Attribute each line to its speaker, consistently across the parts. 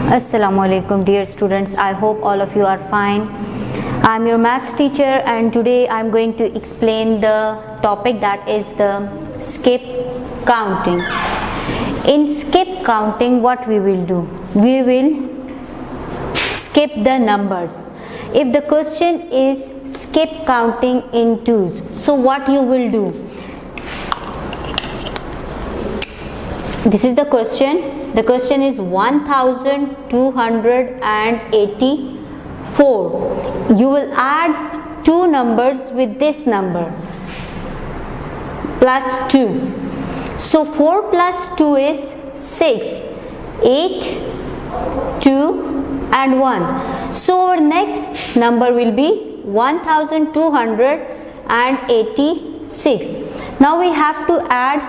Speaker 1: Assalamualaikum dear students, I hope all of you are fine. I am your maths teacher and today I am going to explain the topic that is the skip counting. In skip counting, what we will do? We will skip the numbers. If the question is skip counting in twos, so what you will do? This is the question. The question is 1284. You will add two numbers with this number plus 2. So 4 plus 2 is 6. 8, 2 and 1. So our next number will be 1286. Now we have to add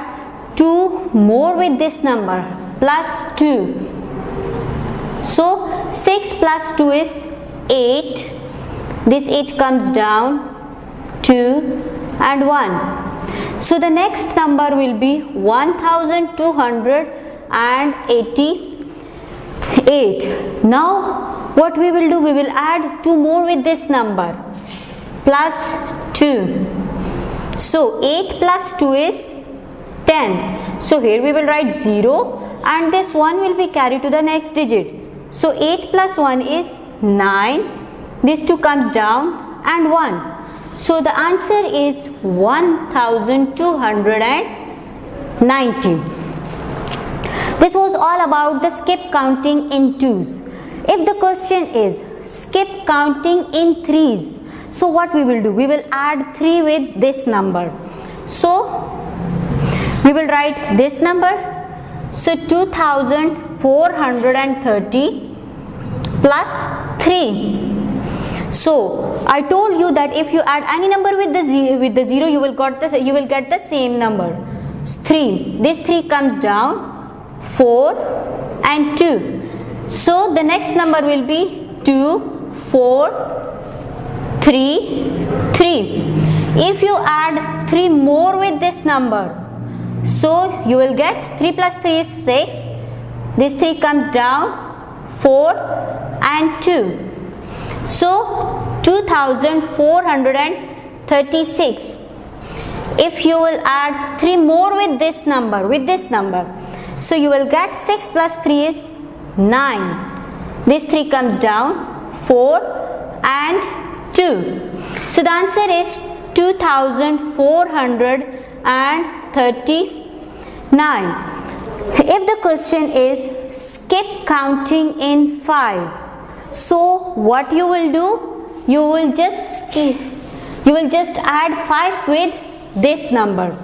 Speaker 1: 2 more with this number plus 2. So 6 plus 2 is 8. This 8 comes down, 2 and 1. So the next number will be 1288. Now what we will do? We will add 2 more with this number plus 2. So 8 plus 2 is 10. So here we will write 0 and this 1 will be carried to the next digit. So 8 plus 1 is 9. This 2 comes down and 1. So the answer is 1290. This was all about the skip counting in twos. If the question is skip counting in threes, so what we will do? We will add 3 with this number. So we will write this number. So 2430 plus 3. So I told you that if you add any number with the zero, you will get the same number. 3. This 3 comes down, 4 and 2. So the next number will be 2, 4, 3, 3. If you add 3 more with this number, so you will get 3 plus 3 is 6. This 3 comes down, 4 and 2. So 2436. If you will add 3 more with this number, so you will get 6 plus 3 is 9. This 3 comes down, 4 and 2. So the answer is 2439. If the question is skip counting in 5, so what you will do? You will just add 5 with this number.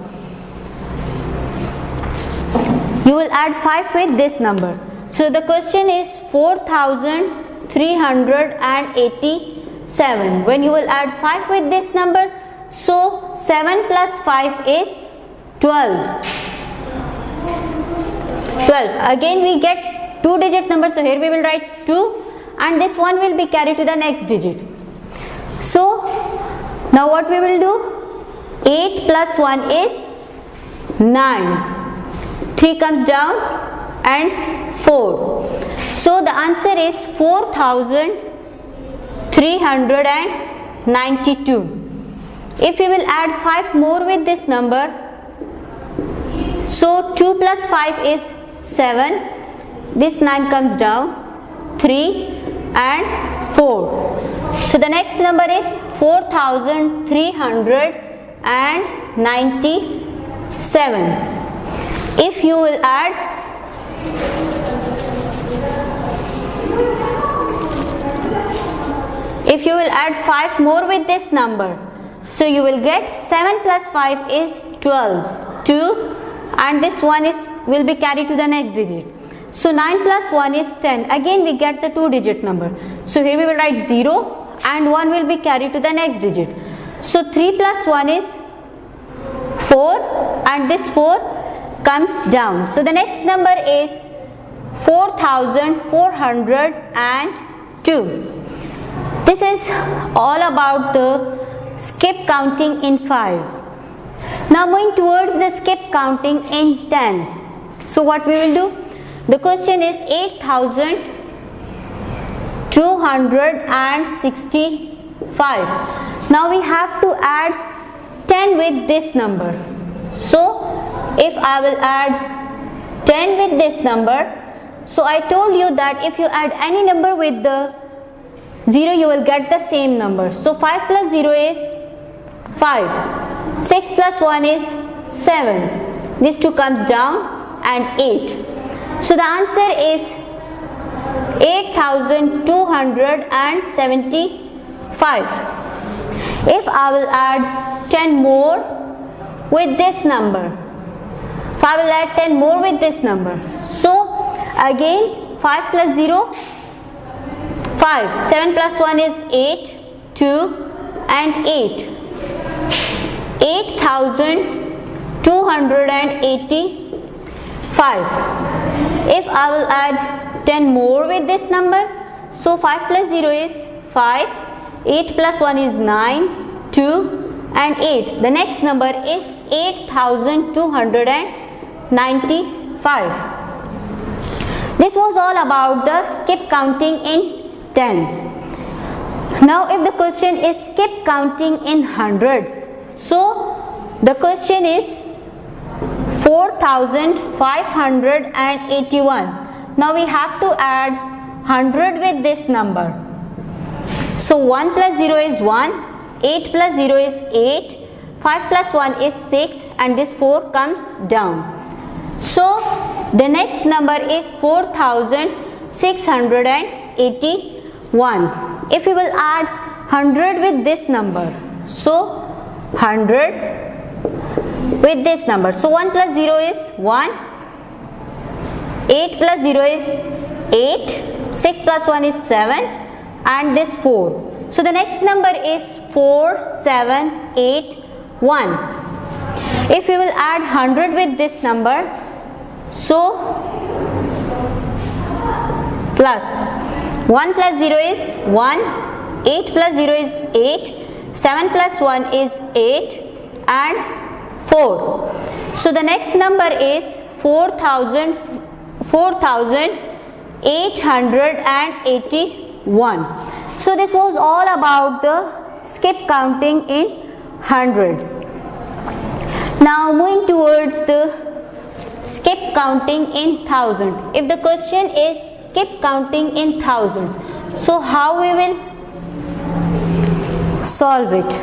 Speaker 1: You will add 5 with this number. So the question is 4387. When you will add 5 with this number, so 7 plus 5 is 12. 12. Again we get 2-digit number. So here we will write 2 and this 1 will be carried to the next digit. So now what we will do? 8 plus 1 is 9. 3 comes down and 4. So the answer is 4392. If we will add 5 more with this number, so 2 plus 5 is 7. This 9 comes down, 3 and 4. So the next number is 4397. If you will add 5 more with this number, so you will get 7 plus 5 is 12. 2 and this 1 will be carried to the next digit. So 9 plus 1 is 10. Again we get the 2-digit number. So here we will write 0 and 1 will be carried to the next digit. So 3 plus 1 is 4 and this 4 comes down. So the next number is 4402. This is all about the skip counting in 5. Now moving towards the skip counting in tens. So what we will do? The question is 8000 265. Now we have to add 10 with this number. So if I will add 10 with this number, so I told you that if you add any number with the 0, you will get the same number. So 5 plus 0 is 5. 6 plus 1 is 7. This 2 comes down and 8. So the answer is 8275. If I will add 10 more with this number, if I will add 10 more with this number, so again 5 plus 0, 5, 7 plus 1 is 8, 2 and 8. 8285. If I will add 10 more with this number, so 5 plus 0 is 5, 8 plus 1 is 9, 2 and 8. The next number is 8295. This was all about the skip counting in tens. Now if the question is skip counting in hundreds, so the question is 4581. Now we have to add 100 with this number. So 1 plus 0 is 1, 8 plus 0 is 8, 5 plus 1 is 6 and this 4 comes down. So the next number is 4681. If we will add 100 with this number, so 100 with this number. So 1 plus 0 is 1, 8 plus 0 is 8, 6 plus 1 is 7 and this 4. So the next number is 4781. If we will add 100 with this number, so plus 1 plus 0 is 1, 8 plus 0 is 8, 7 plus 1 is 8 and 4. So the next number is 4881. So this was all about the skip counting in hundreds. Now moving towards the skip counting in thousand. If the question is skip counting in thousand, so how we will solve it?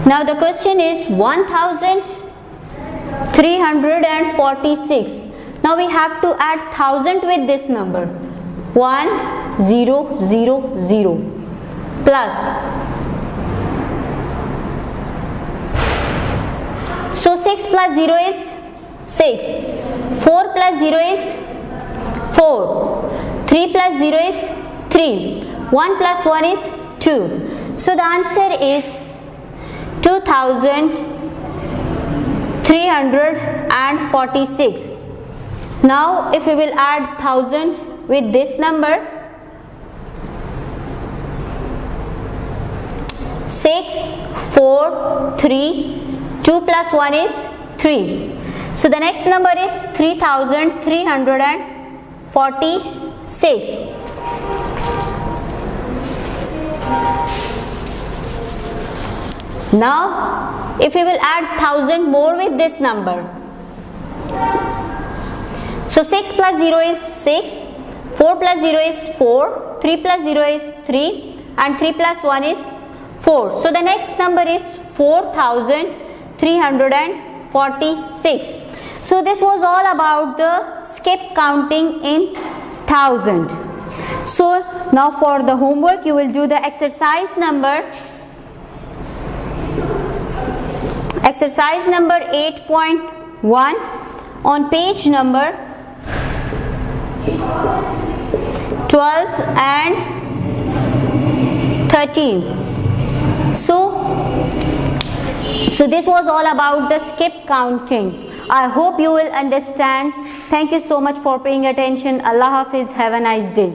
Speaker 1: Now the question is 1346. Now we have to add 1000 with this number. 1000 plus. So 6 plus 0 is 6. 4 plus 0 is 4. 3 plus 0 is 3. 1 plus 1 is 2. So the answer is 2346. Now if we will add 1000 with this number, 6, 4, 3, 2 plus 1 is 3. So the next number is 3346. Now if we will add 1000 more with this number, so 6 plus 0 is 6, 4 plus 0 is 4, 3 plus 0 is 3 and 3 plus 1 is 4. So the next number is 4346. So this was all about the skip counting in thousand. So now for the homework, you will do the exercise number 8.1 on page number 12 and 13. So this was all about the skip counting. I hope you will understand. Thank you so much for paying attention. Allah Hafiz. Have a nice day.